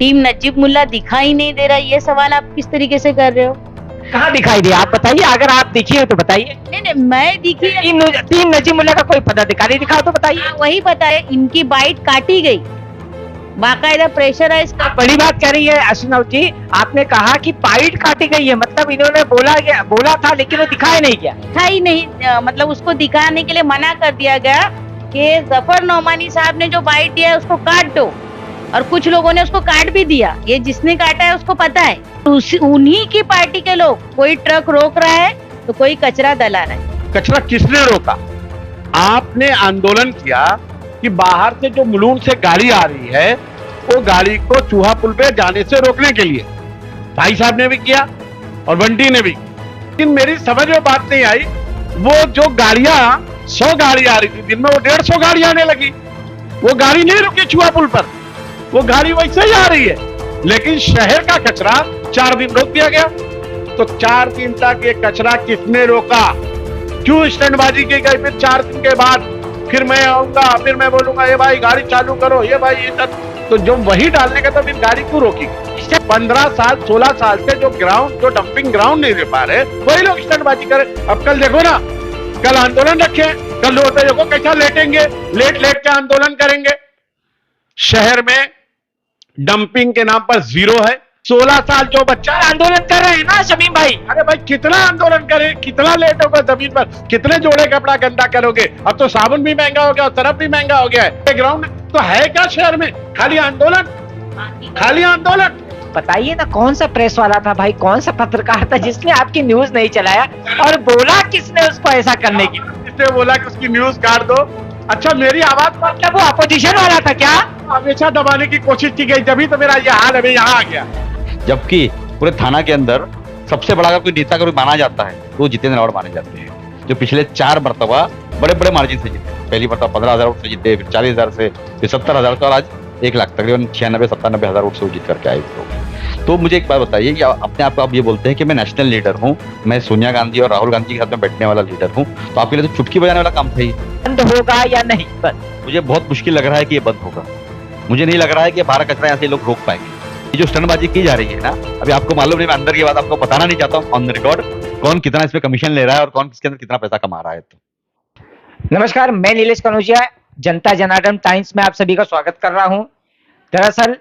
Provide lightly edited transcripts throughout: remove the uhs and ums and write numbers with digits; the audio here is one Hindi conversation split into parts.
टीम नजीब मुल्ला दिखाई नहीं दे रहा, ये सवाल आप किस तरीके से कर रहे हो? कहाँ दिखाई दिया? आप बताइए, अगर आप दिखी हो तो बताइए। नहीं नहीं, मैं दिखी है। टीम नजीब मुल्ला का कोई पदाधिकारी दिखा हो तो बताइए। वही पता है, इनकी बाइट काटी गई, बाकायदा प्रेशराइज आप बड़ी बात कह रही है अश्विनव जी। आपने कहा कि बाइट काटी गई है, मतलब इन्होंने बोला था लेकिन वो दिखाया नहीं गया। दिखाई नहीं, मतलब उसको दिखाने के लिए मना कर दिया गया कि जफर नौमानी साहब ने जो बाइट दिया है उसको काट दो, और कुछ लोगों ने उसको काट भी दिया। ये जिसने काटा है उसको पता है, उन्हीं की पार्टी के लोग, कोई ट्रक रोक रहा है तो कोई कचरा दला रहा है। कचरा किसने रोका? आपने आंदोलन किया कि बाहर से जो मुलुंड से गाड़ी आ रही है वो गाड़ी को चूहा पुल पे जाने से रोकने के लिए भाई साहब ने भी किया और बंटी ने भी। लेकिन मेरी समझ में बात नहीं आई, वो जो गाड़ियां 100 गाड़ी आ रही थी दिन में, वो 150 गाड़ी आने लगी। वो गाड़ी नहीं रुकी चूहा पुल पर, वो गाड़ी वैसे ही आ रही है। लेकिन शहर का कचरा 4 दिन रोक दिया गया। तो 4 दिन तक ये कचरा किसने रोका? क्यों स्टैंडबाजी की गई? फिर 4 दिन के बाद फिर मैं आऊंगा, फिर मैं बोलूंगा ये भाई गाड़ी चालू करो, ये भाई ये तो जो वही डालने का, तो फिर गाड़ी क्यों रोकी? 15 साल 16 साल से जो डंपिंग ग्राउंड नहीं दे पा रहे, वही लोग स्टैंडबाजी करें। अब कल देखो ना, कल आंदोलन रखे, कल होते देखो कैसा लेटेंगे, लेट के आंदोलन करेंगे। शहर में डंपिंग के नाम पर जीरो है। 16 साल जो बच्चा आंदोलन कर रहे हैं ना शमीम भाई। अरे भाई कितना आंदोलन करें, कितना लेट होगा जमीन पर, कितने जोड़े कपड़ा गंदा करोगे? अब तो साबुन भी महंगा हो गया और सरफ भी महंगा हो गया है। ग्राउंड तो है क्या शहर में? खाली आंदोलन, खाली आंदोलन। बताइए ना, कौन सा प्रेस वाला था भाई, कौन सा पत्रकार था जिसने आपकी न्यूज नहीं चलाया, और बोला किसने उसको ऐसा करने की? किसने बोला कि उसकी न्यूज काट दो? अच्छा, मेरी आवाज पर क्या वो अपोजिशन वाला था क्या? हमेशा दबाने की कोशिश की गई, जब तो मेरा ये हाल अभी यहाँ आ गया। जबकि पूरे थाना के अंदर सबसे बड़ा अगर कोई नेता कोई माना जाता है तो जितेंद्र रावत माने जाते हैं, जो पिछले 4 मरतबा बड़े बड़े मार्जिन से जीते। पहली मरतबा 15,000 वोट से जीते, फिर 40,000 से, फिर 70,000 से, और आज 1 लाख, तकरीबन 96-97 हजार वोट से वो जीत करके आए लोग। तो मुझे एक बात बताइए कि अपने आप को आप ये बोलते हैं कि मैं नेशनल लीडर हूँ, मैं सोनिया गांधी और राहुल गांधी के साथ में बैठने वाला लीडर हूँ, तो आपके लिए तो चुटकी बजाने वाला काम था ही। बंद होगा या नहीं? बस मुझे बहुत मुश्किल लग रहा है कि ये बंद होगा। मुझे नहीं लग रहा है कि बाहर कचरा यहाँ से लोग रोक पाएंगे। ये जो स्टंटबाजी की जा रही है ना, अभी आपको मालूम नहीं, मैं अंदर की बात आपको बताना नहीं चाहता हूँ ऑन द रिकॉर्ड, कौन कितना इस पे कमीशन ले रहा है और कौन किसके अंदर कितना पैसा कमा रहा है। तो नमस्कार, मैं नीलेश कनौजिया, जनता जनार्दन टाइम्स में आप सभी का स्वागत कर रहा हूं। दरअसल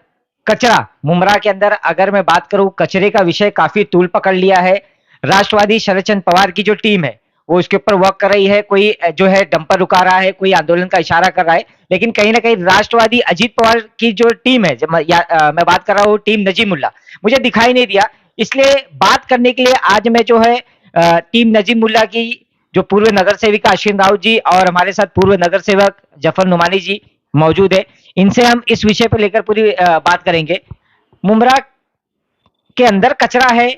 कचरा मुमरा के अंदर अगर मैं बात करूं, कचरे का विषय काफी तूल पकड़ लिया है। राष्ट्रवादी शरद चंद्र पवार की जो टीम है वो इसके ऊपर वर्क कर रही है। कोई जो है डंपर रुका रहा है, कोई आंदोलन का इशारा कर रहा है, लेकिन कहीं ना कहीं राष्ट्रवादी अजीत पवार की जो टीम है, मैं बात कर रहा हूँ टीम नजीब मुल्ला, मुझे दिखाई नहीं दिया। इसलिए बात करने के लिए आज मैं जो है टीम नजीब मुल्ला की जो पूर्व नगर सेविका अश्विन राउत जी और हमारे साथ पूर्व नगर सेवक जफर नुमानी जी मौजूद है, इनसे हम इस विषय पर लेकर पूरी बात करेंगे। मुमरा के अंदर कचरा है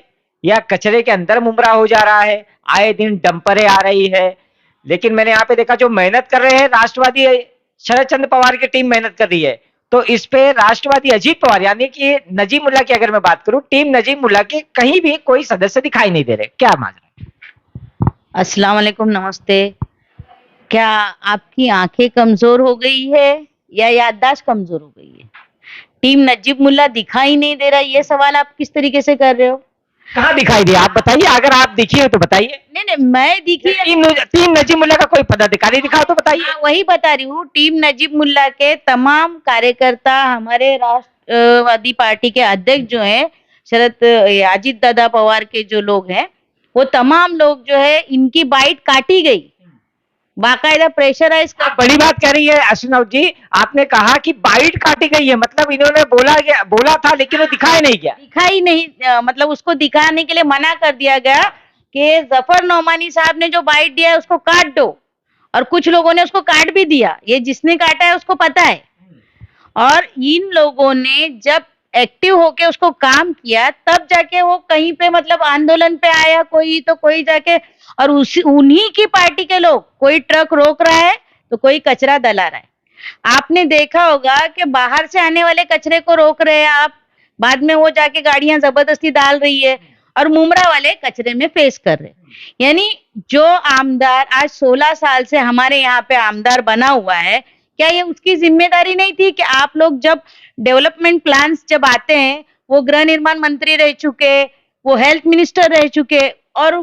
या कचरे के अंदर मुमरा हो जा रहा है? आए दिन डंपरें आ रही है, लेकिन मैंने यहाँ पे देखा जो मेहनत कर रहे हैं राष्ट्रवादी शरद चंद्र पवार की टीम मेहनत कर रही है, तो इस पे राष्ट्रवादी अजीत पवार यानी कि नजीब मुल्ला की अगर मैं बात करूं, टीम नजीब मुल्ला के कहीं भी कोई सदस्य दिखाई नहीं दे रहे। क्या माजरा है? अस्सलाम वालेकुम, नमस्ते। क्या आपकी आंखें कमजोर हो गई है या याददाश्त कमजोर हो गई है? टीम नजीब मुल्ला दिखाई नहीं दे रहा, ये सवाल आप किस तरीके से कर रहे हो? कहाँ दिखाई दिया? आप बताइए, अगर आप दिखी हो तो बताइए। नहीं नहीं, मैं दिखी है। टीम नजीब मुल्ला का कोई पदाधिकारी दिखा हो तो बताइए। वही बता रही हूँ, टीम नजीब मुल्ला के तमाम कार्यकर्ता, हमारे राष्ट्रवादी पार्टी के अध्यक्ष जो हैं शरद अजीत दादा पवार के जो लोग हैं, वो तमाम लोग जो है, इनकी बाइट काटी गई, बाकायदा प्रेशराइज कर। बड़ी बात कह रही है अश्विनव जी। आपने कहा कि बाइट काटी गई है, मतलब इन्होंने बोला था लेकिन वो दिखाया नहीं गया। दिखाई नहीं, मतलब उसको दिखाने के लिए मना कर दिया गया कि जफर नौमानी साहब ने जो बाइट दिया है उसको काट दो, और कुछ लोगों ने उसको काट भी दिया। ये जिसने काटा है उसको पता है, और इन लोगों ने जब एक्टिव होके उसको काम किया तब जाके वो कहीं पे मतलब आंदोलन पे आया कोई, तो कोई जाके, और उन्हीं की पार्टी के लोग, कोई ट्रक रोक रहा है तो कोई कचरा दला रहा है। आपने देखा होगा कि बाहर से आने वाले कचरे को रोक रहे हैं आप, बाद में वो जाके गाड़ियां जबरदस्ती डाल रही है, और मुमरा वाले कचरे में फेस कर रहे हैं। यानी जो आमदार आज 16 साल से हमारे यहाँ पे आमदार बना हुआ है, क्या ये उसकी जिम्मेदारी नहीं थी कि आप लोग जब डेवलपमेंट प्लान्स जब आते हैं, वो गृह निर्माण मंत्री रह चुके, वो हेल्थ मिनिस्टर रह चुके, और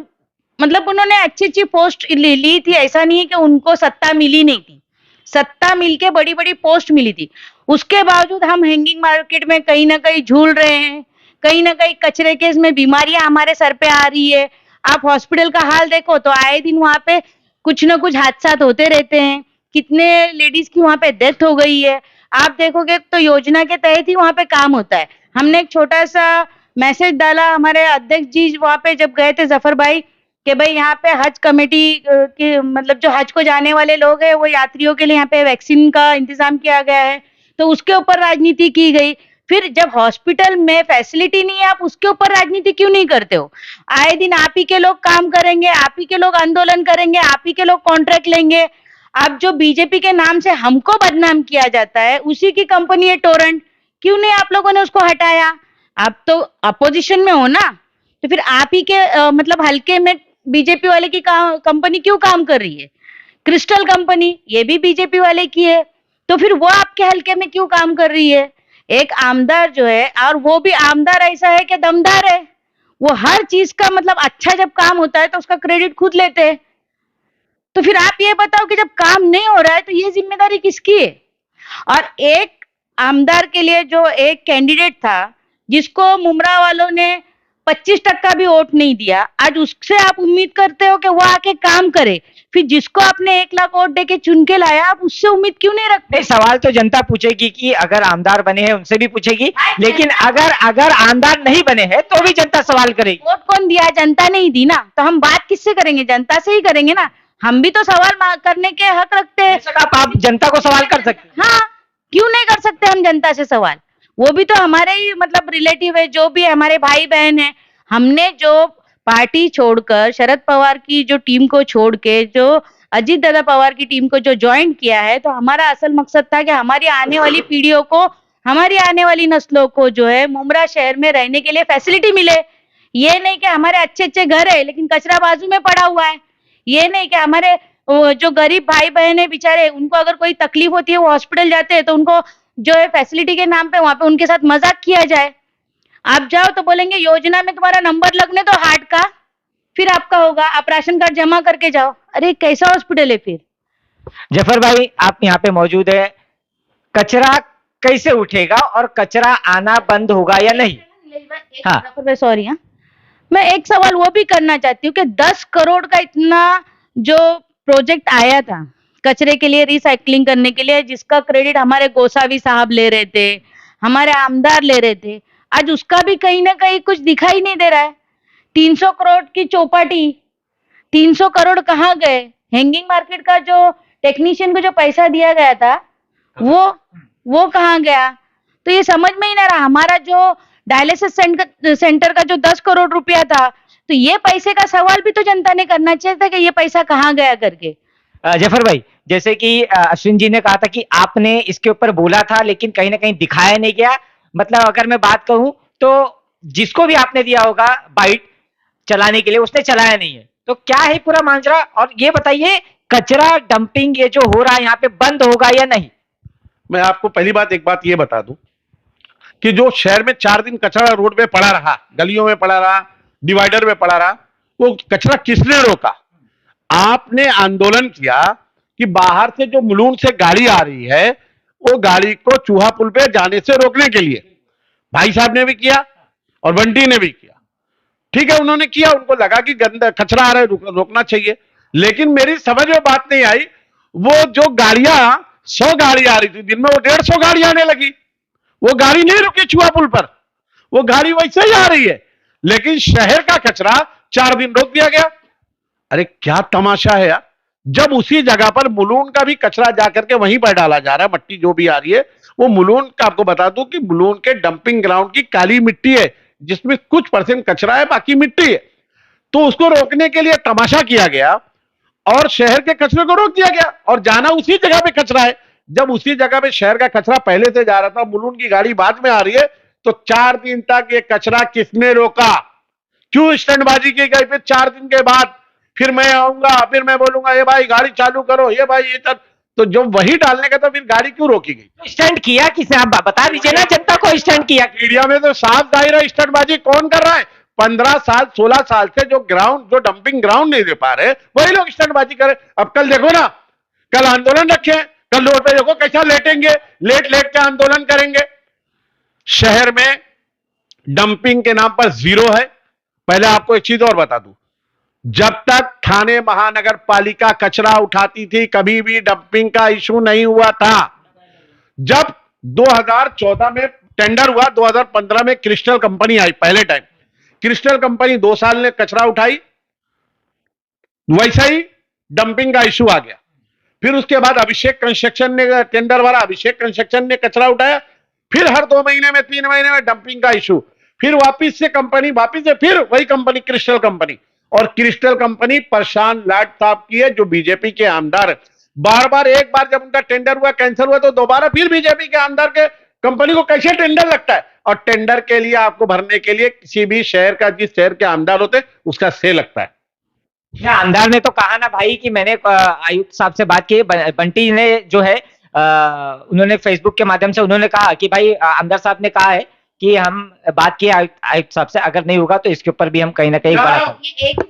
मतलब उन्होंने अच्छी अच्छी पोस्ट ली थी, ऐसा नहीं है कि उनको सत्ता मिली नहीं थी, सत्ता मिलके बड़ी बड़ी पोस्ट मिली थी। उसके बावजूद हम हैंगिंग मार्केट में कहीं ना कहीं झूल रहे हैं, कहीं ना कहीं कचरे के इसमें बीमारियां हमारे सर पे आ रही है। आप हॉस्पिटल का हाल देखो तो आए दिन वहां पे कुछ ना कुछ हादसा होते रहते हैं, कितने लेडीज की वहां पे डेथ हो गई है। आप देखोगे तो योजना के तहत ही वहां पे काम होता है। हमने एक छोटा सा मैसेज डाला, हमारे अध्यक्ष जी वहां पे जब गए थे जफर भाई, कि भाई यहाँ पे हज कमेटी की मतलब जो हज को जाने वाले लोग हैं वो यात्रियों के लिए यहाँ पे वैक्सीन का इंतजाम किया गया है, तो उसके ऊपर राजनीति की गई। फिर जब हॉस्पिटल में फैसिलिटी नहीं है, आप उसके ऊपर राजनीति क्यों नहीं करते हो? आए दिन आप ही के लोग काम करेंगे, आप ही के लोग आंदोलन करेंगे, आप ही के लोग कॉन्ट्रैक्ट लेंगे। अब जो बीजेपी के नाम से हमको बदनाम किया जाता है, उसी की कंपनी है टोरेंट, क्यों नहीं आप लोगों ने उसको हटाया? आप तो अपोजिशन में हो ना, तो फिर आप ही के मतलब हल्के में बीजेपी वाले की कंपनी क्यों काम कर रही है? क्रिस्टल कंपनी ये भी बीजेपी वाले की है, तो फिर वो आपके हल्के में क्यों काम कर रही है? एक आमदार जो है, और वो भी आमदार ऐसा है कि दमदार है, वो हर चीज का मतलब अच्छा जब काम होता है तो उसका क्रेडिट खुद लेते हैं। तो फिर आप ये बताओ कि जब काम नहीं हो रहा है तो ये जिम्मेदारी किसकी है? और एक आमदार के लिए जो एक कैंडिडेट था जिसको मुमरा वालों ने 25% भी वोट नहीं दिया, आज उससे आप उम्मीद करते हो कि वो आके काम करे। फिर जिसको आपने 1 लाख वोट देके चुन के लाया, आप उससे उम्मीद क्यों नहीं रखते? नहीं, सवाल तो जनता पूछेगी कि अगर आमदार बने हैं उनसे भी पूछेगी, लेकिन अगर आमदार नहीं बने हैं तो भी जनता सवाल करेगी। वोट कौन दिया? जनता नहीं दी ना, तो हम बात किससे करेंगे? जनता से ही करेंगे ना। हम भी तो सवाल करने के हक रखते हैं। बेशक आप जनता को सवाल कर सकते हैं। हाँ, क्यों नहीं कर सकते हम जनता से सवाल? वो भी तो हमारे ही मतलब रिलेटिव है, जो भी हमारे भाई बहन है। हमने जो पार्टी छोड़कर शरद पवार की जो टीम को छोड़ के जो अजीत दादा पवार की टीम को जो ज्वाइन किया है, तो हमारा असल मकसद था कि हमारी आने वाली पीढ़ियों को, हमारी आने वाली नस्लों को जो है मुमरा शहर में रहने के लिए फैसिलिटी मिले। ये नहीं कि हमारे अच्छे अच्छे घर है लेकिन कचरा बाजू में पड़ा हुआ है। ये नहीं कि हमारे जो गरीब भाई बहन है बेचारे, उनको अगर कोई तकलीफ होती है वो हॉस्पिटल जाते हैं तो उनको जो है फैसिलिटी के नाम पे वहां पे उनके साथ मजाक किया जाए। आप जाओ तो बोलेंगे योजना में तुम्हारा नंबर लगने दो हार्ट का, फिर आपका होगा, आप राशन कार्ड जमा करके जाओ। अरे कैसा हॉस्पिटल है फिर? जफर भाई आप यहाँ पे मौजूद है, कचरा कैसे उठेगा और कचरा आना बंद होगा या नहीं? हाँ। सॉरी, हाँ, मैं एक सवाल वो भी करना चाहती हूँ कि 10 करोड़ का इतना जो प्रोजेक्ट आया था कचरे के लिए, रिसाइकलिंग करने के लिए, जिसका क्रेडिट हमारे गोसावी साहब ले रहे थे, हमारे आमदार ले रहे थे, आज उसका भी कहीं ना कहीं कुछ दिखाई नहीं दे रहा है। 300 करोड़ की चौपाटी, 300 करोड़ कहाँ गए? हैंगिंग मार्केट का जो टेक्नीशियन को जो पैसा दिया गया था वो कहाँ गया? तो ये समझ में ही नहीं रहा। हमारा जो डायलिसिस सेंटर का जो 10 करोड़ रुपया था, तो ये पैसे का सवाल भी तो जनता ने करना चाहिए था कि ये पैसा कहाँ गया करके। जफर भाई, जैसे कि अश्विन जी ने कहा था कि आपने इसके ऊपर बोला था लेकिन कहीं ना कहीं दिखाया नहीं गया। मतलब अगर मैं बात कहूं तो जिसको भी आपने दिया होगा बाइट चलाने के लिए, उसने चलाया नहीं है, तो क्या है पूरा मांजरा? और ये बताइए कचरा डंपिंग ये जो हो रहा है यहाँ पे बंद होगा या नहीं? मैं आपको पहली बात एक बात ये बता दूं कि जो शहर में 4 दिन कचरा रोड पे पड़ा रहा, गलियों में पड़ा रहा, डिवाइडर में पड़ा रहा, वो कचरा किसने रोका? आपने आंदोलन किया कि बाहर से जो मुलुंड से गाड़ी आ रही है वो गाड़ी को चूहा पुल पे जाने से रोकने के लिए भाई साहब ने भी किया और बंटी ने भी किया। ठीक है, उन्होंने किया, उनको लगा कि गंदा कचरा आ रहा है, रोकना चाहिए। लेकिन मेरी समझ में बात नहीं आई, वो जो गाड़ियां 100 गाड़ी आ रही थी दिन में, वो 150 गाड़ी आने लगी। वो गाड़ी नहीं रुकी चूहा पुल पर, वो गाड़ी वैसे ही आ रही है, लेकिन शहर का कचरा 4 दिन रोक दिया गया। अरे क्या तमाशा है यार! जब उसी जगह पर मुलुंड का भी कचरा जाकर के वहीं पर डाला जा रहा है, मट्टी जो भी आ रही है वो मुलुंड का, आपको बता दूं कि मुलुंड के डंपिंग ग्राउंड की काली मिट्टी है जिसमें कुछ % कचरा है, बाकी मिट्टी है। तो उसको रोकने के लिए तमाशा किया गया और शहर के कचरे को रोक दिया गया, और जाना उसी जगह पे कचरा है। जब उसी जगह पे शहर का कचरा पहले से जा रहा था, मुलुंड की गाड़ी बाद में आ रही है, तो 4 दिन तक ये कचरा किसने रोका? क्यों स्टैंडबाजी की गई? फिर 4 दिन के बाद फिर मैं आऊंगा, फिर मैं बोलूंगा ये भाई गाड़ी चालू करो, ये भाई ये तो जो वही डालने का था फिर गाड़ी क्यों रोकी गई? स्टंट किया किसने, आप बता दीजिए ना जनता को, स्टंट किया। मीडिया में तो साफ जाहिर है स्टंटबाजी कौन कर रहा है। 15 साल 16 साल से जो डंपिंग ग्राउंड नहीं दे पा रहे वही लोग स्टंटबाजी करे। अब कल देखो ना, कल आंदोलन रखे, कल रोड पे देखो कैसा लेटेंगे, लेट लेट के आंदोलन करेंगे। शहर में डंपिंग के नाम पर जीरो है। पहले आपको एक चीज और बता दूं, जब तक थाने महानगर पालिका कचरा उठाती थी कभी भी डंपिंग का इशू नहीं हुआ था। जब 2014 में टेंडर हुआ, 2015 में क्रिस्टल कंपनी आई, पहले टाइम क्रिस्टल कंपनी 2 साल ने कचरा उठाई, वैसा ही डंपिंग का इशू आ गया। फिर उसके बाद अभिषेक कंस्ट्रक्शन ने टेंडर भरा, अभिषेक कंस्ट्रक्शन ने कचरा उठाया, फिर हर 2 महीने में 3 महीने में डंपिंग का इशू, फिर वापिस से कंपनी, वापिस से फिर वही कंपनी क्रिस्टल कंपनी। और क्रिस्टल कंपनी प्रशांत लाड साहब की है जो बीजेपी के आमदार है। बार बार, एक बार जब उनका टेंडर हुआ कैंसिल हुआ तो दोबारा फिर बीजेपी के आमदार के कंपनी को कैसे टेंडर लगता है? और टेंडर के लिए आपको भरने के लिए किसी भी शहर का, जिस शहर के आमदार होते उसका से लगता है। आमदार ने तो कहा ना भाई कि मैंने आयुक्त साहब से बात की, बंटी ने जो है उन्होंने फेसबुक के माध्यम से उन्होंने कहा कि भाई आमदार साहब ने कहा है कि हम बात किए आयुक्त साहब से, अगर नहीं होगा तो इसके ऊपर भी हम कहीं ना कहीं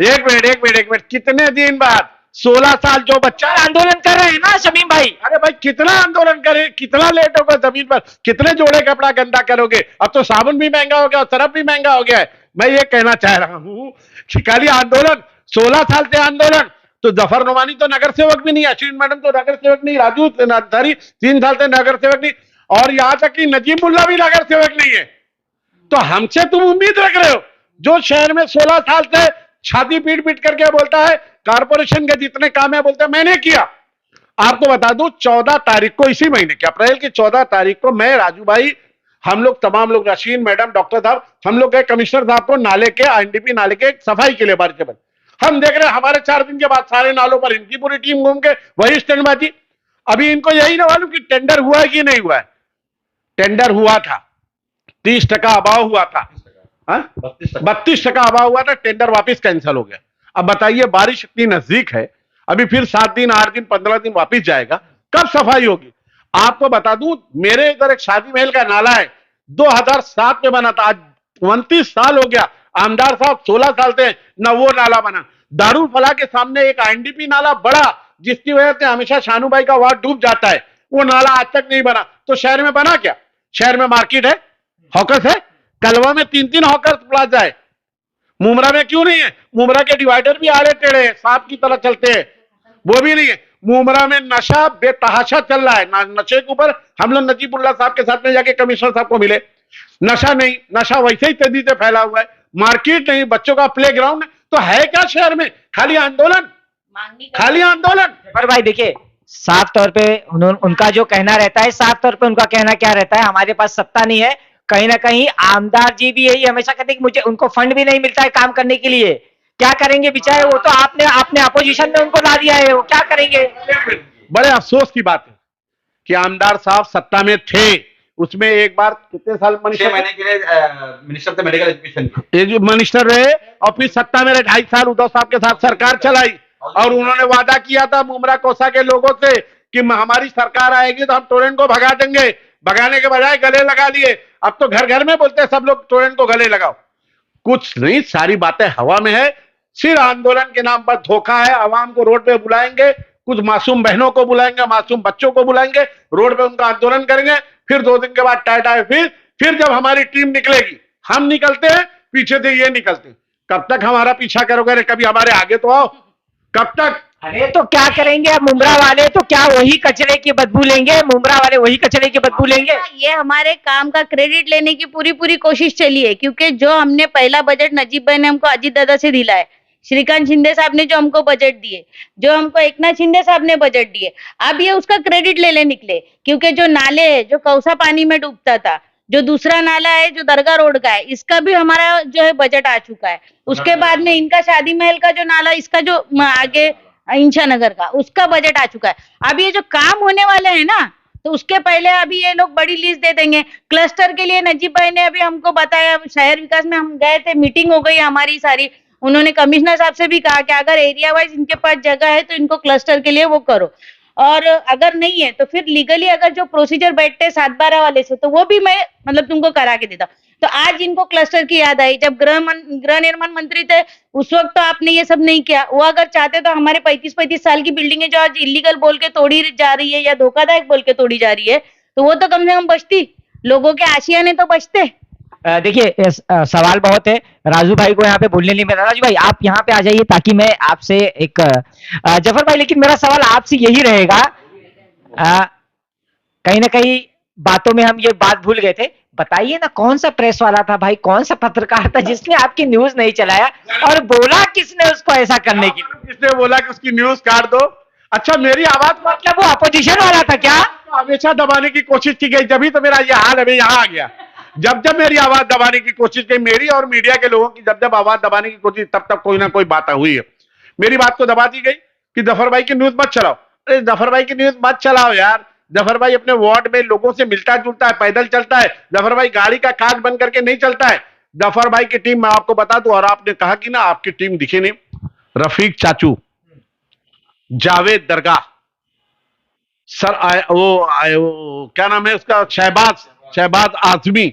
एक मिनट, कितने दिन बाद 16 साल जो बच्चा आंदोलन कर रहे हैं ना शमीम भाई? अरे भाई कितना आंदोलन करे, कितना लेट होगा जमीन पर, कितने जोड़े कपड़ा गंदा करोगे? अब तो साबुन भी महंगा हो गया और सरफ भी महंगा हो गया है। मैं ये कहना चाह रहा हूं कि खाली आंदोलन, 16 साल से आंदोलन, तो जफर नुमानी तो नगर सेवक भी नहीं, अश्विन मैडम तो नगर सेवक नहीं, राजू नाथधारी 3 साल से नगर सेवक नहीं, और यहां तक कि नजीमुल्ला भी नगर सेवक नहीं है। तो हमसे तुम उम्मीद रख रहे हो? जो शहर में 16 साल से छाती पीट पीट करके बोलता है कारपोरेशन के जितने काम है बोलते हैं मैंने किया। आपको बता दूं 14 तारीख को, इसी महीने के अप्रैल की 14 तारीख को मैं, राजू भाई, हम लोग तमाम लोग, अश्विन मैडम, डॉक्टर साहब, हम लोग गए कमिश्नर साहब को नाले के, आईएनडीपी नाले के सफाई के लिए बारिश बंद। हम देख रहे हैं हमारे 4 दिन के बाद सारे नालों पर इनकी पूरी टीम घूम के वही स्टैंडबाजी। अभी इनको यही ना मालूम कि टेंडर हुआ है कि नहीं हुआ है। टेंडर हुआ था, 30% अभाव हुआ था, 32% अभाव हुआ था, टेंडर वापिस कैंसिल हो गया। अब बताइए बारिश इतनी नजदीक है, अभी फिर 7 दिन 8 दिन 15 दिन वापिस जाएगा, कब सफाई होगी? आपको बता दूं मेरे इधर एक शादी महल का नाला है, 2007 में बना था, आज 29 साल हो गया। आमदार साहब 16 साल से न वो नाला बना। दारुल फलाह के सामने एक आईएनडीपी नाला बड़ा, जिसकी वजह से हमेशा शानूभाई का वार्ड डूब जाता है, वो नाला आज तक नहीं बना। तो शहर में बना क्या? शहर में मार्केट है, हॉकर्स है, कलवा में 3-3 हॉकर्स प्लाजा है, मुमरा में क्यों नहीं है? मुमरा के डिवाइडर भी आड़े टेढ़े हैं, सांप की तरह चलते हैं, वो भी नहीं है। मुमरा में नशा बेतहाशा चल रहा है। नशे के ऊपर हम लोग नजीबुल्ला साहब के साथ में जाके कमिश्नर साहब को मिले, नशा नहीं, नशा वैसे ही तेजी से फैला हुआ है, मार्केट नहीं, बच्चों का प्ले ग्राउंड। तो है क्या शहर में? खाली आंदोलन, खाली आंदोलन। पर भाई देखिए, साफ तौर पे उनका जो कहना रहता है, साफ तौर पे उनका कहना क्या रहता है, हमारे पास सत्ता नहीं है। कहीं ना कहीं आमदार जी भी यही हमेशा कहते हैं कि मुझे, उनको फंड भी नहीं मिलता है काम करने के लिए, क्या करेंगे बेचारे? वो तो आपने अपोजिशन में उनको ला दिया है, वो क्या करेंगे? बड़े अफसोस की बात है कि आमदार साहब सत्ता में थे, उसमें एक बार कितने साल 6 महीने के लिए मिनिस्टर थे मेडिकल एजुकेशन, ये जो मिनिस्टर रहे, और फिर सत्ता में 2.5 साल उद्धव साहब के साथ सरकार चलाई, और उन्होंने वादा किया था मुमरा कोसा के लोगों से कि हमारी सरकार आएगी तो हम टोरेंट को भगा देंगे। भगाने के बजाय गले लगा लिए। अब तो घर घर में बोलते हैं सब लोग टोरेंट को गले लगाओ। कुछ नहीं, सारी बातें हवा में है। सिर्फ आंदोलन के नाम पर धोखा है। आवाम को रोड पे बुलाएंगे, कुछ मासूम बहनों को बुलाएंगे, मासूम बच्चों को बुलाएंगे, रोड पे उनका आंदोलन करेंगे, फिर 2 दिन के बाद टाटा, फिर जब हमारी टीम निकलेगी, हम निकलते हैं, पीछे से ये निकलते। कब तक हमारा पीछा करोगे? कभी हमारे आगे तो आओ, कब तक? अरे तो क्या करेंगे अब मुमरा वाले? तो क्या वही कचरे की बदबू लेंगे? मुमरा वाले वही कचरे की बदबू लेंगे? ये हमारे काम का क्रेडिट लेने की पूरी कोशिश चली है, क्योंकि जो हमने पहला बजट नजीब भाई ने हमको अजीत दादा से दिला है, श्रीकांत शिंदे साहब ने जो हमको बजट दिए, जो हमको एकनाथ शिंदे साहब ने बजट दिए, अब ये उसका क्रेडिट ले निकले। क्योंकि जो नाले है, जो कौसा पानी में डूबता था, जो दूसरा नाला है जो दरगाह रोड का है, इसका भी हमारा जो है बजट आ चुका है। उसके बाद में इनका शादी महल का जो नाला, इसका जो आगे इंशा नगर का, उसका बजट आ चुका है। अब ये जो काम होने वाले हैं ना, तो उसके पहले अभी ये लोग बड़ी लिस्ट दे देंगे। क्लस्टर के लिए नजीब भाई ने अभी हमको बताया, शहर विकास में हम गए थे, मीटिंग हो गई हमारी सारी। उन्होंने कमिश्नर साहब से भी कहा कि अगर एरिया वाइज इनके पास जगह है तो इनको क्लस्टर के लिए वो करो। और अगर नहीं है तो फिर लीगली अगर जो प्रोसीजर बैठते हैं 7/12 वाले से, तो वो भी मैं मतलब तुमको करा के देता। तो आज इनको क्लस्टर की याद आई, जब गृह निर्माण मंत्री थे उस वक्त तो आपने ये सब नहीं किया। वो अगर चाहते तो हमारे 35-35 साल की बिल्डिंगे जो आज इलीगल बोल के तोड़ी जा रही है या धोखादायक बोल के तोड़ी जा रही है, तो वो तो कम से कम बचती, लोगों के आशियाने तो बचते। देखिए सवाल बहुत है, राजू भाई को यहाँ पे बोलने नहीं मिला। राजू भाई आप यहाँ पे आ जाइए ताकि मैं आपसे एक जफर भाई, लेकिन मेरा सवाल आपसे यही रहेगा, कहीं ना कहीं बातों में हम ये बात भूल गए थे, बताइए ना कौन सा प्रेस वाला था भाई, कौन सा पत्रकार था जिसने आपकी न्यूज नहीं चलाया, और बोला किसने उसको ऐसा करने के लिए? किसने बोला कि उसकी न्यूज काट दो? अच्छा, मेरी आवाज मतलब वो अपोजिशन वाला था क्या? हमेशा दबाने की कोशिश की गई, जब तो मेरा ये हाल अभी यहाँ आ गया। जब जब मेरी आवाज दबाने की कोशिश की, मेरी और मीडिया के लोगों की जब जब आवाज दबाने की कोशिश, तब तब कोई ना कोई बात हुई है। मेरी बात को दबा दी गई कि जफर भाई की न्यूज मत चलाओ। अरे जफर भाई की न्यूज मत चलाओ यार। जफर भाई अपने वार्ड में लोगों से मिलता जुलता है, पैदल चलता है। जफर भाई गाड़ी का कांच बंद करके नहीं चलता है। जफर भाई की टीम, मैं आपको बता दूं, और आपने कहा कि ना आपकी टीम दिखे नहीं, रफीक चाचू, जावेद दरगाह सर आए, वो क्या नाम है उसका, शहबाज आजमी,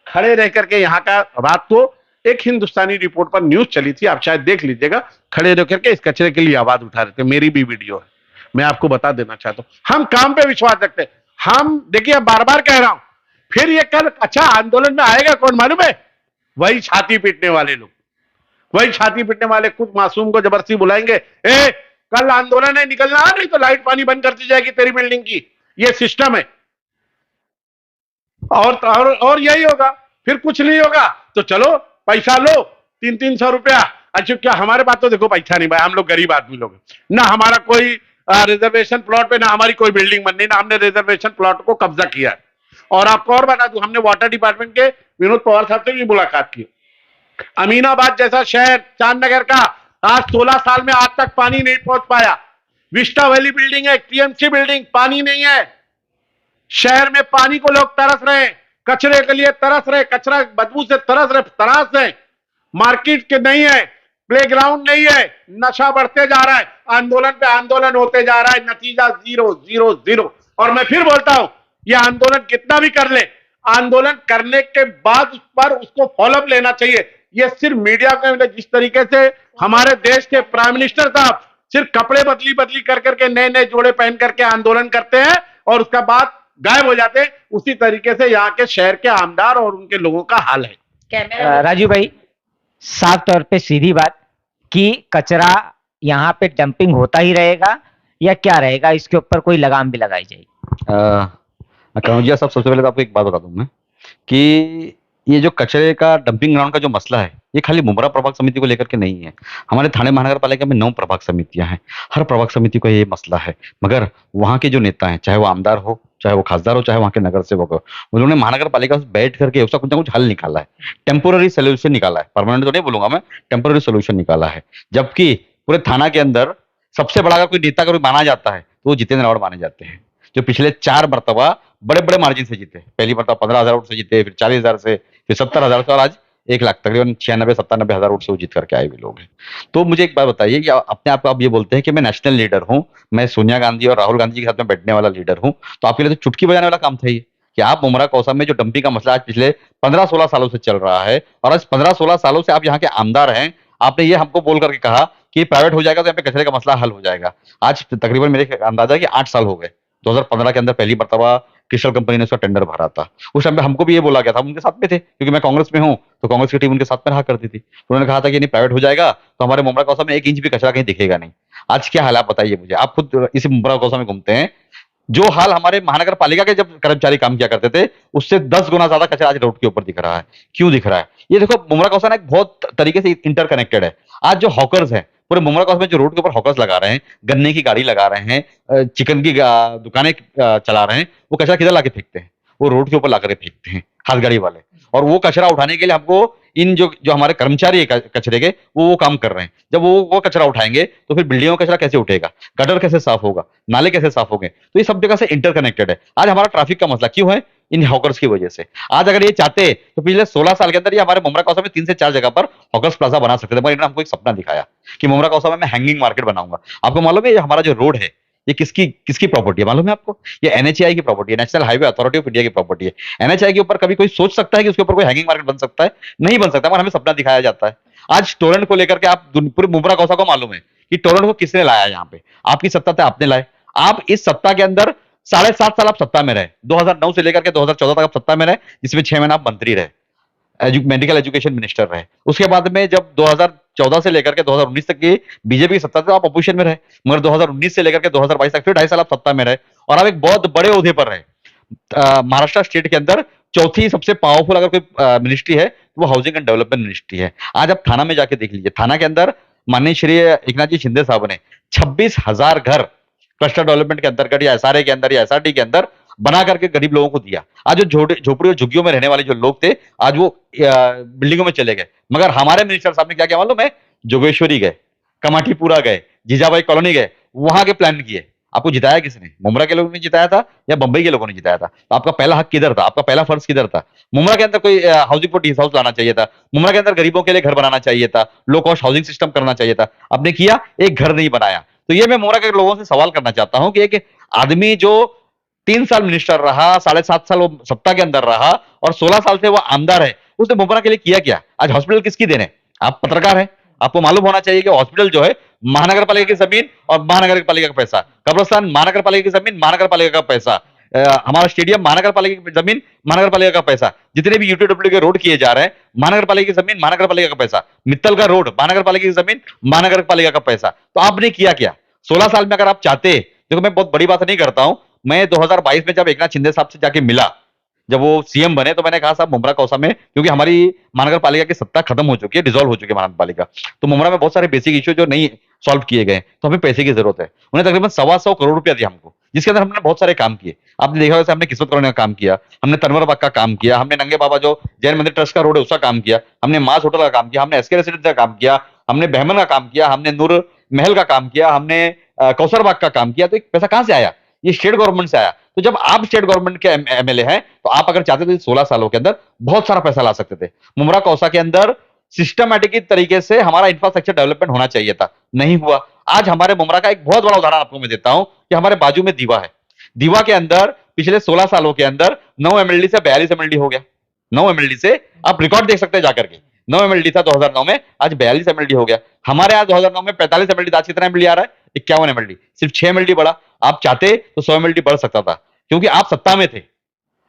खड़े रह करके यहाँ का रात को एक हिंदुस्तानी रिपोर्ट पर न्यूज चली थी, आप शायद देख लीजिएगा, खड़े रह करके इस कचरे के लिए आवाज उठा रहे थे। मेरी भी वीडियो है, मैं आपको बता देना चाहता हूं। हम काम पे विश्वास रखते हैं। हम देखिए, बार बार कह रहा हूं, फिर ये कल अच्छा आंदोलन में आएगा कौन मालूम है? वही छाती पीटने वाले लोग, वही छाती पीटने वाले खुद मासूम को जबरदस्ती बुलाएंगे, ए कल आंदोलन है, निकलना, नहीं तो लाइट पानी बंद कर दी जाएगी तेरी बिल्डिंग की। ये सिस्टम है। और यही होगा, फिर कुछ नहीं होगा तो चलो पैसा लो, 300-300 रुपया। अच्छा, क्या हमारे पास तो देखो पैसा नहीं भाई, हम लोग गरीब आदमी लोग, ना हमारा कोई रिजर्वेशन प्लॉट पे, ना हमारी कोई बिल्डिंग बननी, ना हमने रिजर्वेशन प्लॉट को कब्जा किया। और आपको और बता दूं, हमने वाटर डिपार्टमेंट के विनोद पवार साहब से भी मुलाकात की। अमीनाबाद जैसा शहर, चांदनगर का, आज 16 साल में आज तक पानी नहीं पहुंच पाया। विस्टा वैली बिल्डिंग है, टीएमसी बिल्डिंग, पानी नहीं है। शहर में पानी को लोग तरस रहे हैं, कचरे के लिए तरस रहे, कचरा बदबू से तरास रहे। मार्केट के नहीं है, प्लेग्राउंड नहीं है, नशा बढ़ते जा रहा है, आंदोलन पे आंदोलन होते जा रहा है, नतीजा 0-0-0। और मैं फिर बोलता हूं, यह आंदोलन कितना भी कर ले, आंदोलन करने के बाद उस पर उसको फॉलोअप लेना चाहिए। यह सिर्फ मीडिया को, जिस तरीके से हमारे देश के प्राइम मिनिस्टर साहब सिर्फ कपड़े बदली बदली कर करके, नए नए जोड़े पहन करके आंदोलन करते हैं और उसका बाद गायब हो जाते हैं, उसी तरीके से यहाँ के शहर के आमदार और उनके लोगों का हाल है। राजू भाई, साफ तौर पे सीधी बात कि कचरा यहाँ पे डंपिंग होता ही रहेगा या क्या रहेगा, इसके ऊपर कोई लगाम भी लगाई जाएगी? कन्हैया साहब, सबसे पहले तो आपको एक बात बता दूं मैं कि ये जो कचरे का डंपिंग ग्राउंड का जो मसला है, ये खाली मुमरा प्रभाग समिति को लेकर के नहीं है। हमारे थाने महानगर पालिका में 9 प्रभाग समितियां हैं, हर प्रभाग समिति को ये मसला है। मगर वहां के जो नेता हैं, चाहे वो आमदार हो, चाहे वो खासदार हो, चाहे वहां के नगर सेवक हो, उन्होंने महानगर पालिका से बैठ करके उसका कुछ ना कुछ हल निकाला है, टेम्पोररी सोल्यूशन निकाला है। परमानेंट तो नहीं बोलूंगा मैं, टेम्पोररी सोल्यूशन निकाला है। जबकि पूरे थाना के अंदर सबसे बड़ा अगर कोई नेता अगर माना जाता है तो वो जितेंद्र रावत माने जाते हैं, जो पिछले 4 मरतबा बड़े बड़े मार्जिन से जीते। पहली मरतबा 15,000 वोट से जीते, फिर 40,000 से, फिर 70,000 से, और आज 1 लाख, तकरीबन 96-97 हजार वोट से वो जीत करके आए हुए लोग हैं। तो मुझे एक बात बताइए कि अपने आप को आप ये बोलते हैं कि मैं नेशनल लीडर हूं, मैं सोनिया गांधी और राहुल गांधी के साथ में बैठने वाला लीडर हूं, तो आपके लिए तो चुटकी बजाने वाला काम था ये कि आप मुमरा कौसा में जो डंपिंग का मसला आज पिछले 15-16 सालों से चल रहा है, और आज 15-16 सालों से आप यहाँ के आमदार हैं, आपने ये हमको बोल करके कहा कि प्राइवेट हो जाएगा तो यहाँ पे कचरे का मसला हल हो जाएगा। आज तकरीबन मेरे अंदाजा है कि 8 साल हो गए। 2015 के अंदर पहली मरतबा क्रिस्टल कंपनी ने उसका टेंडर भरा था। उस टाइम पे हमको भी ये बोला गया था, हम उनके साथ में थे क्योंकि मैं कांग्रेस में हूं, तो कांग्रेस की टीम उनके साथ में रहा करती थी। उन्होंने कहा था कि नहीं प्राइवेट हो जाएगा तो हमारे मुमरा कौसा में 1 इंच भी कचरा कहीं दिखेगा नहीं। आज क्या हाल आप बताइए मुझे, आप खुद इसी मुमरा कौसा में घूमते हैं, जो हाल हमारे महानगर पालिका के जब कर्मचारी काम किया करते थे उससे 10 गुना ज्यादा कचरा आज रोड के ऊपर दिख रहा है। क्यों दिख रहा है? ये देखो, मुमरा कौसा ना एक बहुत तरीके से इंटरकनेक्टेड है। आज जो हॉकर्स हैं पूरे मुमरा कौसा में, जो रोड के ऊपर हॉकर्स लगा रहे हैं, गन्ने की गाड़ी लगा रहे हैं, चिकन की दुकानें चला रहे हैं, वो कचरा किधर लाके फेंकते हैं? वो रोड के ऊपर ला करके फेंकते हैं हाथ गाड़ी वाले। और वो कचरा उठाने के लिए हमको इन जो हमारे कर्मचारी है कचरे के, वो काम कर रहे हैं। जब वो कचरा उठाएंगे तो फिर बिल्डिंगों का कचरा कैसे उठेगा, गटर कैसे साफ होगा, नाले कैसे साफ होंगे? तो ये सब जगह से इंटरकनेक्टेड है। आज हमारा ट्रैफिक का मसला क्यों है? इन हॉकर्स की वजह से। आज अगर ये चाहते तो पिछले 16 साल के अंदर ये हमारे मुमरा कौसा में 3 से 4 जगह पर हॉकर्स प्लाजा बना सकते थे, मगर इन्होंने हमको एक सपना दिखाया कि मुमरा कौसा में मैं हैंगिंग मार्केट बनाऊंगा। आपको मालूम है ये हमारा जो रोड है, ये किसकी किसकी प्रॉपर्टी है मालूम है आपको? ये एनएचएआई की प्रॉपर्टी है, national highway authority of India की प्रॉपर्टी है। एनएचएआई के ऊपर कभी कोई सोच सकता है कि उसके ऊपर कोई हैंगिंग मार्केट बन सकता है? नहीं बन सकता, मगर हमें सपना दिखाया जाता है। आज टोरेंट को लेकर के आप पूरे मुमरा कौसा को मालूम है कि टोरेंट को किसने लाया यहाँ पे? आपकी सत्ता थे, आपने लाए। आप इस सत्ता के अंदर 7.5 साल आप सत्ता में रहे, 2009 से लेकर के 2014 तक आप सत्ता में रहे, जिसमें 6 महीने आप मंत्री रहे, मेडिकल एजुकेशन मिनिस्टर रहे। उसके बाद में जब 2014 से लेकर के 2019 तक की बीजेपी की सत्ता थी, आप अपोजिशन में रहे, मगर 2019 से लेकर के 2022 तक फिर 2.5 साल आप सत्ता में रहे और आप एक बहुत बड़े ओहदे पर रहे। महाराष्ट्र स्टेट के अंदर चौथी सबसे पावरफुल अगर कोई मिनिस्ट्री है तो वो हाउसिंग एंड डेवलपमेंट मिनिस्ट्री है। आज आप थाना में जाके देख लीजिए, थाना के अंदर माननीय श्री एकनाथ जी शिंदे साहब ने 26,000 घर क्लस्टर डेवलपमेंट के अंतर्गत या एसआरए के अंदर या एसआरटी के अंदर बना करके गरीब लोगों को दिया। आज जो झोपड़ी और झुग्गियों में रहने वाले जो लोग थे, आज वो बिल्डिंगों में चले गए। मगर हमारे मिनिस्टर साहब ने क्या किया मालूम है? जोगेश्वरी गए, कमाटीपुरा गए, जीजाबाई कॉलोनी गए, वहां के प्लान किए। आपको जिताया किसने? मुमरा के लोगों ने जिताया था या बंबई के लोगों ने जिताया था? तो आपका पहला हक किधर था? आपका पहला फर्ज किधर था? मुमरा के अंदर कोई हाउसिंग फॉर हाउस लाना चाहिए था, मुमरा के अंदर गरीबों के लिए घर बनाना चाहिए था, लो कॉस्ट हाउसिंग सिस्टम करना चाहिए था। आपने किया? एक घर नहीं बनाया। तो ये मैं मुमरा के लोगों से सवाल करना चाहता हूं कि एक आदमी जो 3 साल मिनिस्टर रहा, 7.5 साल वो सत्ता के अंदर रहा और 16 साल से वो आमदार है, उसने मुमरा के लिए किया क्या? आज हॉस्पिटल किसकी देन है? आप पत्रकार हैं, आपको मालूम होना चाहिए कि हॉस्पिटल जो है महानगर पालिका की जमीन और महानगर पालिका का पैसा, कब्रिस्तान महानगर पालिका की जमीन, महानगर पालिका का पैसा, हमारा स्टेडियम महानगर पालिका की जमीन, महानगर पालिका का पैसा, जितने भी यूटीडब्ल्यू के रोड किए जा रहे हैं महानगर पालिका की जमीन, महानगर पालिका का पैसा, मित्तल का रोड महानगर पालिका की जमीन, महानगर पालिका का पैसा। तो आपने किया क्या 16 साल में? अगर आप चाहते, देखो मैं बहुत बड़ी बात नहीं करता हूं, मैं 2022 में जब एकनाथ शिंदे साहब से जाके मिला, जब वो सीएम बने, तो मैंने कहा साहब मुमरा कौसा में, क्योंकि हमारी महानगर पालिका की सत्ता खत्म हो चुकी है, डिसॉल्व हो चुकी है महानगर पालिका, तो मुमरा में बहुत सारे बेसिक इश्यू जो नहीं सॉल्व किए गए, तो हमें पैसे की जरूरत है। उन्हें तकरीबन 125 करोड़ रुपया दिया हमको, जिसके अंदर हमने बहुत सारे काम किए। आपने देखा वैसे हमने किस्मत कॉलोनी का काम किया, हमने तनवर बाग का काम किया, हमने नंगे बाबा जो जैन मंदिर ट्रस्ट का रोड है उसका काम किया, हमने मास होटल का काम किया, हमने एसके रेसिडेंस का काम किया, हमने बहमन का काम किया, हमने नूर महल का काम किया, हमने कौसर बाग का काम किया। तो एक पैसा कहां से आया? ये स्टेट गवर्नमेंट से आया। तो जब आप स्टेट गवर्नमेंट के एमएलए हैं, तो आप अगर चाहते थे 16 सालों के अंदर बहुत सारा पैसा ला सकते थे। मुमरा कौसा के अंदर सिस्टमैटिक तरीके से हमारा इंफ्रास्ट्रक्चर डेवलपमेंट होना चाहिए था, नहीं हुआ। आज हमारे मुमरा का एक बहुत बड़ा उदाहरण आपको मैं देता हूं कि हमारे बाजू में दीवा है, दीवा के अंदर पिछले 16 सालों के अंदर 9 एमएलडी से 42 एमएलडी हो गया। 9 एमएलडी से आप रिकॉर्ड देख सकते हैं जाकर के, 9 एमएलडी था 2009 में, आज 42 एमएलडी हो गया। हमारे यहाँ 2009 में 45 एमएलडी था, आज कितना एमएलडी आ रहा है? 51 एमएलडी, सिर्फ 6 एमएलडी बढ़ा। आप चाहते तो 100 एमएलडी बढ़ सकता था, क्योंकि आप सत्ता में थे,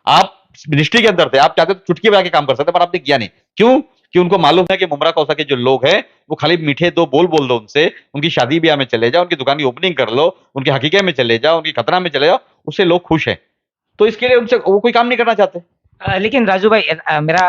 आप मिनिस्ट्री के अंदर थे, आप चाहते तो चुटकी बजा के काम कर सकते, पर आपने किया नहीं। क्यों? कि उनको मालूम है कि मुमरा कौसा के जो लोग हैं वो खाली मीठे दो बोल दो उनसे, उनकी शादी ब्याह में चले जाओ, उनकी दुकान की ओपनिंग कर लो, उनके हकीके में चले जाओ, उनकी खतरा में चले जाओ, उससे लोग खुश हैं। तो इसके लिए उनसे वो कोई काम नहीं करना चाहते। लेकिन राजू भाई मेरा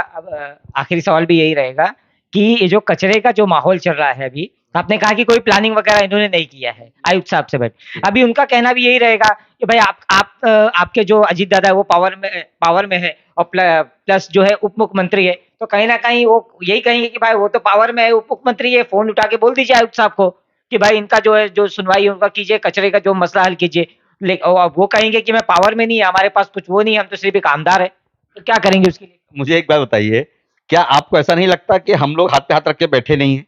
आखिरी सवाल भी यही रहेगा कि ये जो कचरे का जो माहौल चल रहा है अभी, आपने कहा कि कोई प्लानिंग वगैरह इन्होंने नहीं किया है आयुक्त साहब से बैठ, अभी उनका कहना भी यही रहेगा कि भाई आपके जो अजीत दादा है वो पावर में है और प्लस जो है उप मुख्यमंत्री है, तो कहीं ना कहीं वो यही कहेंगे कि भाई वो तो पावर में है, उप मुख्यमंत्री है, फोन उठा के बोल दीजिए आयुक्त साहब को कि भाई इनका जो है जो सुनवाई है उनका कीजिए, कचरे का जो मसला हल कीजिए। वो कहेंगे कि मैं पावर में नहीं है, हमारे पास कुछ वो नहीं है, हम तो सिर्फ एक आमदार है। तो क्या करेंगे उसके लिए? मुझे एक बात बताइए, क्या आपको ऐसा नहीं लगता कि हम लोग हाथ पे हाथ रख के बैठे नहीं हैं?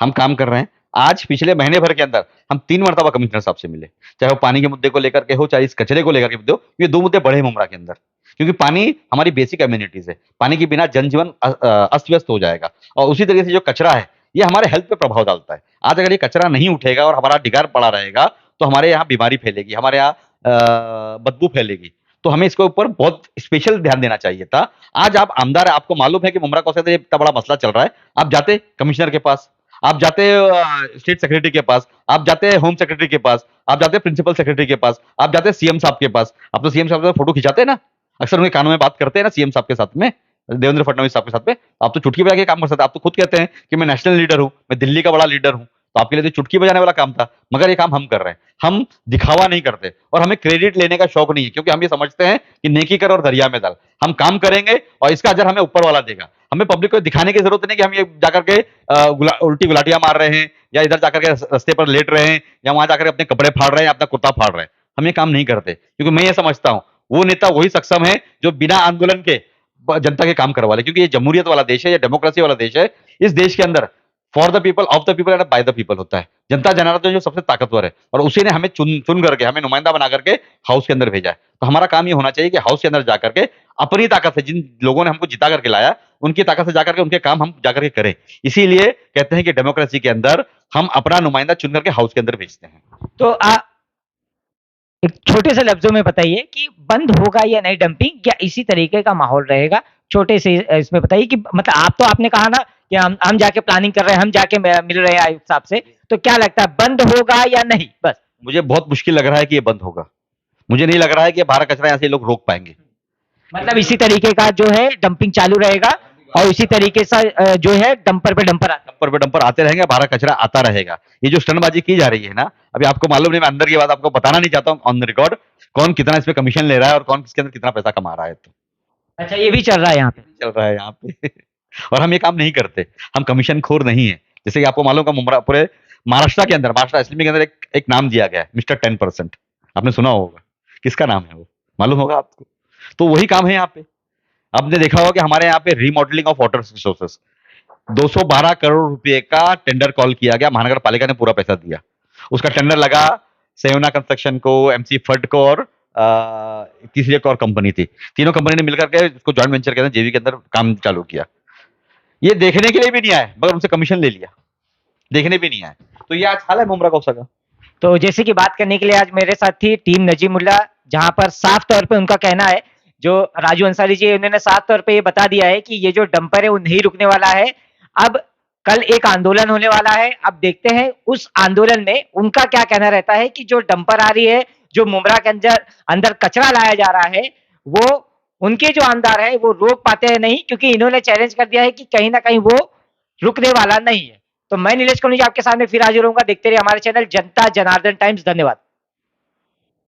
हम काम कर रहे हैं। आज पिछले महीने भर के अंदर हम 3 मरतबा कमिश्नर साहब से मिले, चाहे वो पानी के मुद्दे को लेकर के हो, चाहे इस कचरे को लेकर के मुद्दे हो। ये 2 मुद्दे बड़े हैं मुमरा के अंदर, क्योंकि पानी हमारी बेसिक एम्यूनिटीज है, पानी के बिना जनजीवन अस्त व्यस्त हो जाएगा। और उसी तरीके से जो कचरा है ये हमारे हेल्थ पे प्रभाव डालता है। आज अगर ये कचरा नहीं उठेगा और हमारा डिगार पड़ा रहेगा तो हमारे यहाँ बीमारी फैलेगी, हमारे यहाँ बदबू फैलेगी। तो हमें इसके ऊपर बहुत स्पेशल ध्यान देना चाहिए था। आज आप आमदार है, आपको मालूम है कि मुमरा कौशल से इतना बड़ा मसला चल रहा है, आप जाते कमिश्नर के पास, आप जाते स्टेट सेक्रेटरी के पास, आप जाते होम सेक्रेटरी के पास, आप जाते प्रिंसिपल सेक्रेटरी के पास, आप जाते सीएम साहब के पास। आप तो सीएम साहब से फोटो खिंचाते हैं ना, अक्सर उनके कानों में बात करते हैं ना सीएम साहब के साथ में, देवेंद्र फडणवीस साहब के साथ में। आप तो चुटकी बजा के काम कर सकते हैं। आप तो खुद कहते हैं कि मैं नेशनल लीडर हूं, मैं दिल्ली का बड़ा लीडर हूं, तो आपके लिए तो चुटकी बजाने वाला काम था। मगर ये काम हम कर रहे हैं, हम दिखावा नहीं करते और हमें क्रेडिट लेने का शौक नहीं है, क्योंकि हम ये समझते हैं कि नेकी कर और दरिया में डाल। हम काम करेंगे और इसका अजर हमें ऊपर वाला देगा। हमें पब्लिक को दिखाने की जरूरत नहीं कि हम ये जाकर के उल्टी गुलाटियां मार रहे हैं, या इधर जाकर के रस्ते पर लेट रहे हैं, या वहां जाकर अपने कपड़े फाड़ रहे हैं, अपना कुर्ता फाड़ रहे हैं। हम ये काम नहीं करते, क्योंकि मैं ये समझता हूं वो नेता वही सक्षम है जो बिना आंदोलन के जनता के काम करवा ले। क्योंकि ये जमहूरियत वाला देश है, ये डेमोक्रेसी वाला देश है। इस देश के अंदर for the people, of the people and by the people होता है। जनता जनार्दन जो सबसे ताकतवर है और उसी ने हमें चुन करके, हमें नुमाइंदा बना करके हाउस के अंदर भेजा है। तो हमारा काम ये होना चाहिए कि हाउस के अंदर जाकर के अपनी ताकत से, जिन लोगों ने हमको जिता करके लाया, उनकी ताकत से जाकर के उनके काम हम जाकर के करें। इसीलिए कहते हैं कि डेमोक्रेसी के अंदर हम अपना नुमाइंदा चुन करके हाउस के अंदर भेजते हैं। तो एक छोटे से लफ्जों में बताइए कि बंद होगा या नहीं डंपिंग, या इसी तरीके का माहौल रहेगा? छोटे से इसमें बताइए कि मतलब आप तो आपने कहा ना कि हम जाके प्लानिंग कर रहे हैं, हम जाके मिल रहे हैं आयुक्त साहब से, तो क्या लगता है बंद होगा या नहीं? बस मुझे बहुत मुश्किल लग रहा है कि ये बंद होगा। मुझे नहीं लग रहा है कि बाहर कचरा यहाँ से लोग रोक पाएंगे। मतलब इसी तरीके का जो है डंपिंग चालू रहेगा और इसी तरीके से जो है डंपर पे डंपर आते रहेंगे, बाहर कचरा आता रहेगा। ये जो स्टंटबाजी की जा रही है ना, अभी आपको मालूम नहीं, मैं अंदर की बात आपको बताना नहीं चाहता हूँ ऑन द रिकॉर्ड, कौन कितना इसमें कमीशन ले रहा है और कौन किसके अंदर कितना पैसा कमा रहा है। तो अच्छा, ये भी चल रहा है यहाँ पे? चल रहा है यहाँ पे और हम ये काम नहीं करते, हम कमीशन खोर नहीं है। जैसे कि आपको मालूम का मुमरा पूरे महाराष्ट्र के अंदर, महाराष्ट्र असेंबली के अंदर एक नाम दिया गया है, मिस्टर 10%। आपने सुना होगा, किसका नाम है वो, मालूम होगा आपको? तो वही काम है यहाँ पे। आपने देखा होगा कि हमारे यहाँ पे remodelling of water resources 212 crore रुपए का टेंडर कॉल किया गया, महानगर पालिका ने पूरा पैसा दिया। उसका टेंडर लगा सेवना कंस्ट्रक्शन को, एमसी फड को और तीसरी एक और कंपनी थी। तीनों कंपनी ने मिलकर के उसको जॉइंट वेंचर के अंदर, जेवी के अंदर काम चालू किया। ये देखने के लिए भी नहीं आए, मगर उनसे कमीशन ले लिया, देखने भी नहीं आए। तो ये आज हाल है मुमरा गौसा का। तो जैसे कि बात करने के लिए आज मेरे साथ थी टीम नजीमुल्ला, जहां पर साफ तौर पे उनका कहना है, जो राजू अंसारी जी उन्होंने साफ तौर पे ये बता दिया है कि ये जो डंपर है वो नहीं रुकने वाला है। अब कल एक आंदोलन होने वाला है, अब देखते हैं उस आंदोलन में उनका क्या कहना रहता है कि जो डंपर आ रही है, जो मुमरा के अंदर कचरा लाया जा रहा है, वो उनके जो आमदार है वो रोक पाते हैं नहीं, क्योंकि इन्होंने चैलेंज कर दिया है कि कहीं ना कहीं वो रुकने वाला नहीं है। तो मैं नीलेश कनुज आपके सामने फिर हाजिर होऊंगा। देखते रहिए हमारे चैनल जनता जनार्दन टाइम्स। धन्यवाद।